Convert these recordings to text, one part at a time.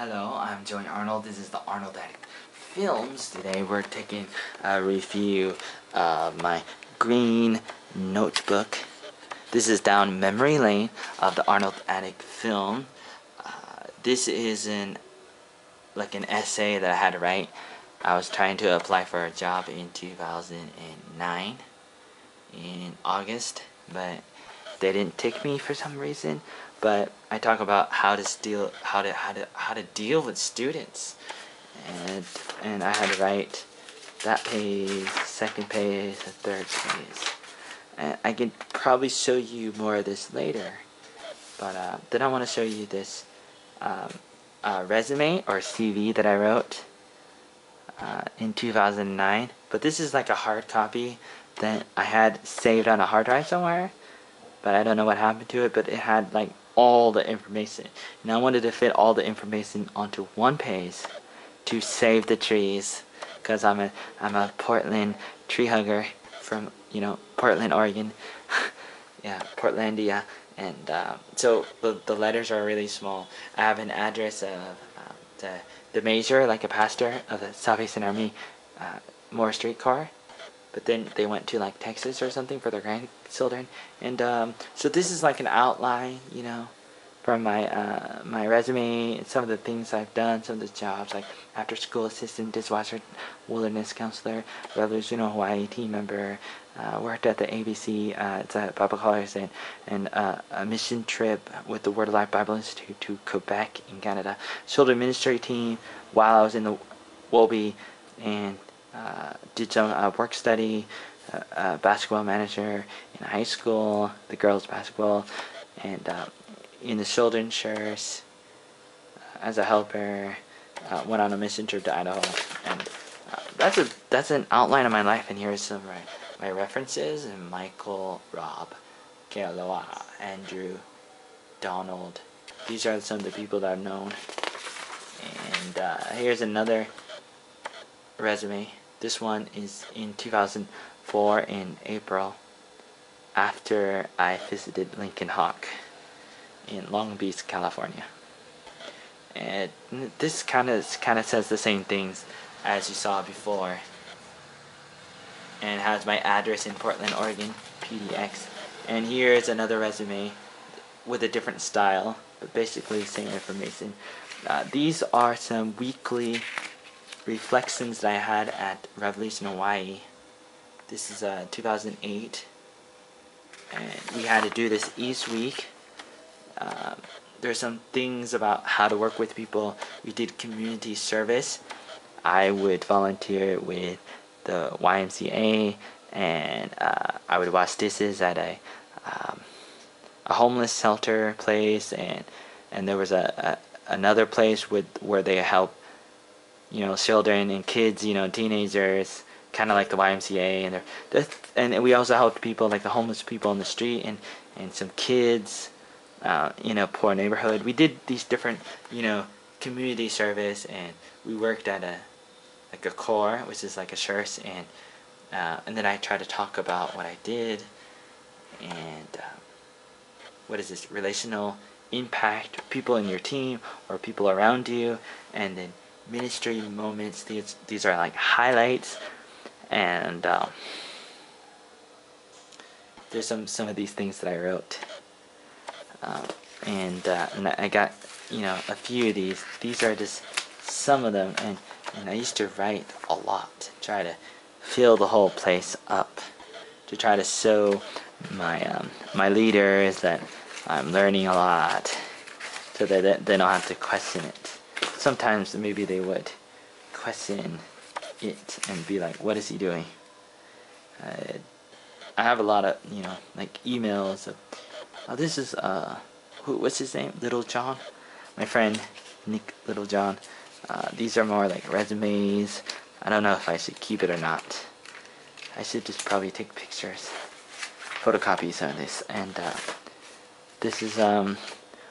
Hello, I'm Joey Arnold. This is the Arnold Addict Films. Today we're taking a review of my green notebook. This is down memory lane of the Arnold Addict film. This is an essay that I had to write. I was trying to apply for a job in 2009 in August, but they didn't take me for some reason. But I talk about how to deal with students, and I had to write that page, second page, the third page, and I can probably show you more of this later. But then I want to show you this resume or CV that I wrote in 2009. But this is like a hard copy that I had saved on a hard drive somewhere, but I don't know what happened to it. But it had like all the information, and I wanted to fit all the information onto one page to save the trees, because I'm a Portland tree hugger from Portland, Oregon. Yeah, Portlandia. And so the letters are really small. I have an address of the major, like a pastor of the Salvation Army Moore streetcar, but then they went to like Texas or something for their grandchildren. And so this is like an outline, from my resume, and some of the things I've done, some of the jobs, like after school assistant, dishwasher, wilderness counselor, Revolution Hawaii team member, worked at the ABC, it's a Bible college, and a mission trip with the Word of Life Bible Institute to Quebec in Canada, children ministry team while I was in the Wolby, and did some work study, basketball manager in high school, the girls basketball, and in the children's church as a helper. Went on a mission trip to Idaho, and that's an outline of my life. And here's some my references: and Michael, Rob, Kealoha, Andrew, Donald. These are some of the people that I've known. And here's another resume. This one is in 2004 in April, after I visited Lincoln Hawk in Long Beach, California. And this kind of says the same things as you saw before, and has my address in Portland, Oregon, PDX. And here's another resume with a different style, but basically the same information. These are some weekly reflections that I had at Revolution Hawaii. This is 2008, and we had to do this each week. There's some things about how to work with people. We did community service. I would volunteer with the YMCA, and I would wash dishes at a homeless shelter place, and there was another place where they help children and kids, teenagers, kind of like the YMCA, and we also helped people like the homeless people on the street, and some kids in a poor neighborhood. We did these different community service, and we worked at a core, which is like a church, and then I tried to talk about what I did, and what is this relational impact, people in your team or people around you, and then ministry moments. These are like highlights, and there's some of these things that I wrote, and I got a few of these. These are just some of them, and I used to write a lot, try to fill the whole place up, to try to show my leaders that I'm learning a lot, so that they don't have to question it. Sometimes maybe they would question it and be like, what is he doing? I have a lot of like emails of, this is what's his name, Little John, my friend Nick Little John. These are more like resumes. I don't know if I should keep it or not. I should just probably take pictures, photocopy some of this. And this is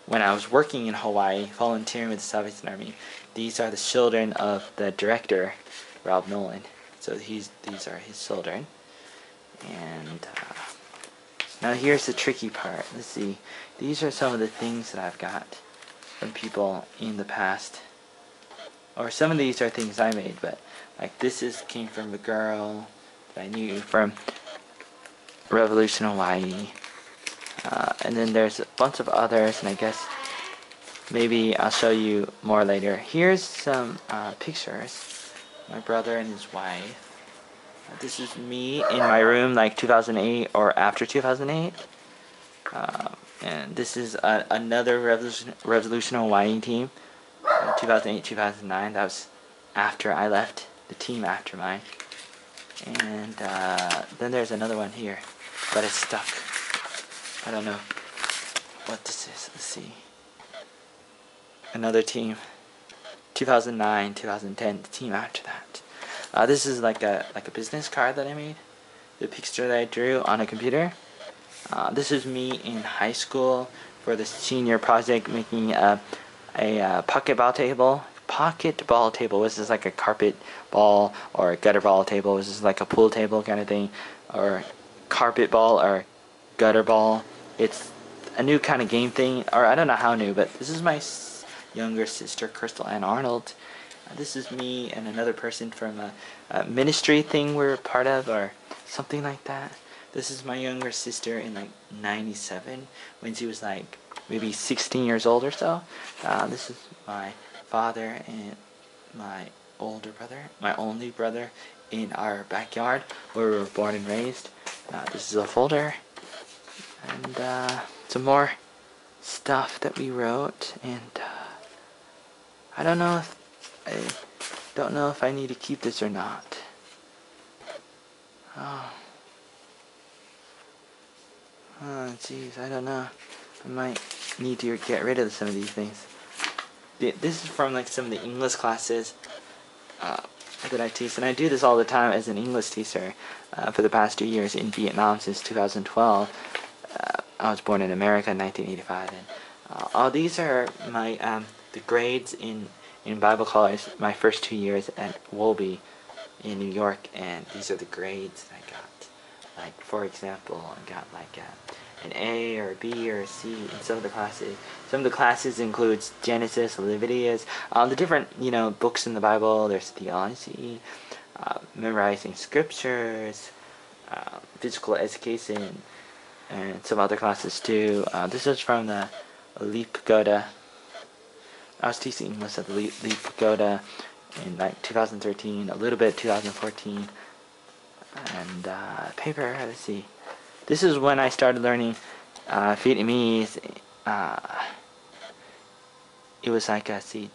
when I was working in Hawaii, volunteering with the Salvation Army. These are the children of the director, Rob Nolan. So these are his children. And now here's the tricky part. Let's see. These are some of the things that I've got from people in the past. or some of these are things I made, but like this came from a girl that I knew from Revolution Hawaii. And then there's a bunch of others, and I guess maybe I'll show you more later. Here's some pictures. My brother and his wife. This is me in my room like 2008 or after 2008. And this is another Revolution Hawaii team. 2008, 2009. That was after I left the team after mine. And then there's another one here, but it's stuck. I don't know what this is. Let's see. Another team. 2009, 2010. The team after that. This is like a business card that I made. The picture that I drew on a computer. This is me in high school for the senior project, making a pocket ball table. Pocket ball table. This is like a carpet ball or a gutter ball table. This is like a pool table kind of thing, or carpet ball or gutter ball. It's a new kind of game thing, or I don't know how new, but this is my younger sister, Crystal Ann Arnold. This is me and another person from a ministry thing we're part of, or something like that. This is my younger sister in like 97, when she was like maybe 16 years old or so. This is my father and my older brother, my only brother, in our backyard where we were born and raised. This is a folder, and some more stuff that we wrote, and I don't know if I need to keep this or not. Oh, jeez, I don't know. I might need to get rid of some of these things. This is from like some of the English classes that I teach, and I do this all the time as an English teacher for the past 2 years in Vietnam since 2012. I was born in America in 1985, and all these are my the grades in Bible college my first 2 years at Wolby in New York, and these are the grades that I got. Like, for example, I got like an A or a B or a C in some of the classes. Some of the classes includes Genesis, Leviticus, the different books in the Bible. There's theology, memorizing scriptures, physical education, and some other classes too. This is from the Leap Pagoda. I was teaching English at the Leap Pagoda in like 2013, a little bit 2014, and paper. Let's see. This is when I started learning Vietnamese. It was like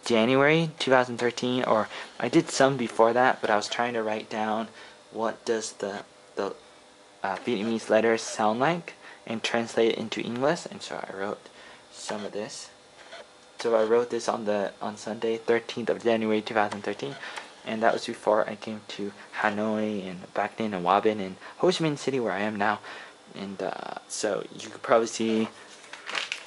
January 2013, or I did some before that, but I was trying to write down what does the Vietnamese letters sound like and translate it into English, and so I wrote some of this. So I wrote this on Sunday, 13th of January 2013, and that was before I came to Hanoi and Bac Ninh and Hoa Binh and Ho Chi Minh City, where I am now. And so you could probably see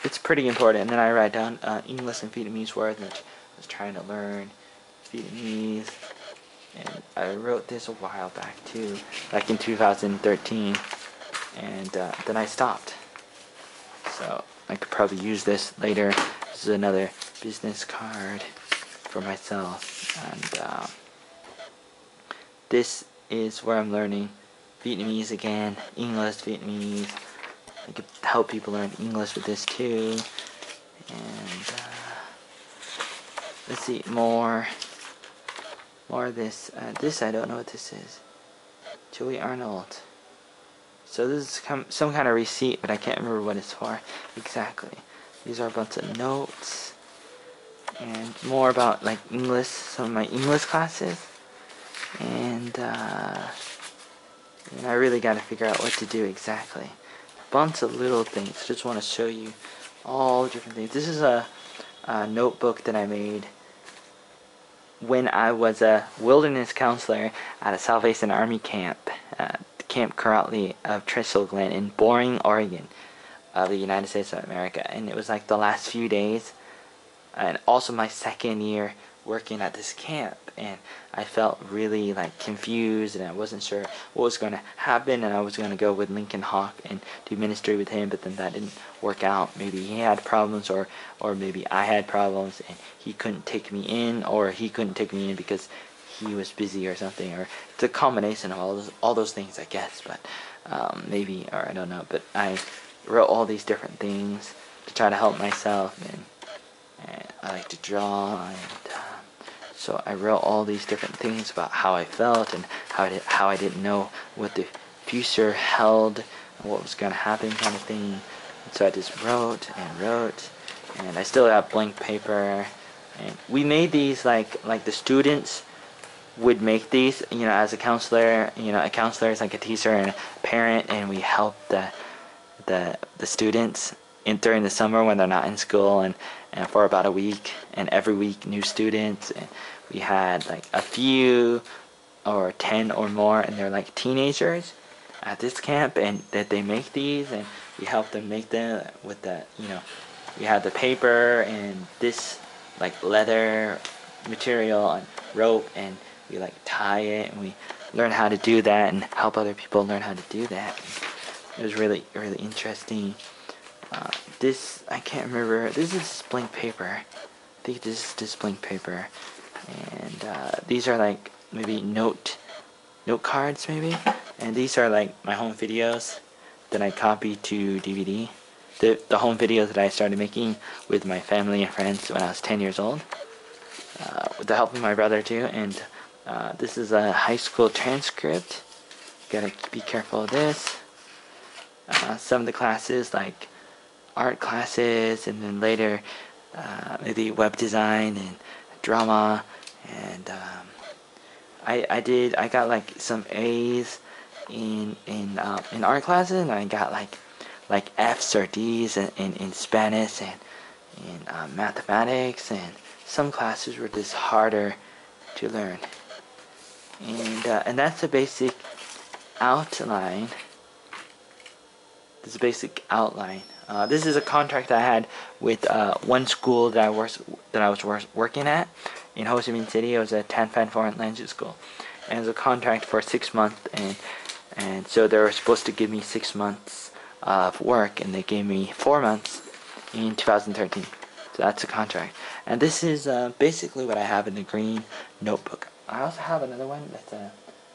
it's pretty important. And then I write down English and Vietnamese words, and I was trying to learn Vietnamese. And I wrote this a while back too, like in 2013, and then I stopped. So I could probably use this later. This is another business card for myself, and this is where I'm learning Vietnamese again, English, Vietnamese. I could help people learn English with this too. And let's see, more of this. This I don't know what this is. Joey Arnold. So this is some kind of receipt, but I can't remember what it's for exactly. These are a bunch of notes and more about like English, some of my English classes, and I really got to figure out what to do exactly. Bunch of little things. Just want to show you all different things. This is a notebook that I made when I was a wilderness counselor at a Salvation Army camp, Camp Currently of Trestle Glen in Boring, Oregon, of the United States of America. And it was like the last few days, and also my second year working at this camp. and I felt really like confused, and I wasn't sure what was going to happen, and I was going to go with Lincoln Hawk and do ministry with him, but then that didn't work out. Maybe he had problems, or maybe I had problems and he couldn't take me in, or he couldn't take me in because he was busy or something, or it's a combination of all those things, I guess. But maybe, or I don't know, but I wrote all these different things to try to help myself, and I like to draw, and so I wrote all these different things about how I felt, and how I didn't know what the future held, and what was going to happen, kind of thing. And so I just wrote, and I still have blank paper, and we made these like the students would make these, as a counselor. A counselor is like a teacher and a parent, and we help the students during the summer when they're not in school, and for about a week, and every week new students, and we had like a few or 10 or more, and they're like teenagers at this camp, and that they make these, and we help them make them with the, we had the paper and this like leather material and rope, and we like tie it, and we learn how to do that and help other people learn how to do that. It was really interesting. This, I can't remember, this is blank paper. I think this is just blank paper, and these are like maybe note cards maybe, and these are like my home videos that I copied to DVD. The home videos that I started making with my family and friends when I was 10 years old, with the help of my brother too. And this is a high school transcript. Gotta be careful of this. Some of the classes, like art classes, and then later maybe web design and drama, and I got like some A's in art classes, and I got like F's or D's in Spanish and in mathematics, and some classes were just harder to learn. And that's the basic outline. This is a contract I had with one school that I was working at in Ho Chi Minh City. It was a Tan Phan Foreign Language School, and it was a contract for 6 months, and so they were supposed to give me 6 months of work, and they gave me 4 months in 2013. So that's a contract, and this is basically what I have in the green notebook. I also have another one that's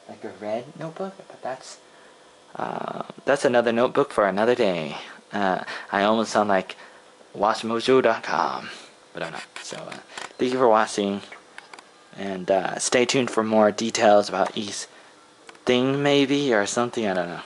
like a red notebook, but that's another notebook for another day. I almost sound like MAH00231, but I'm not. So thank you for watching, and stay tuned for more details about each thing, maybe, or something, I don't know.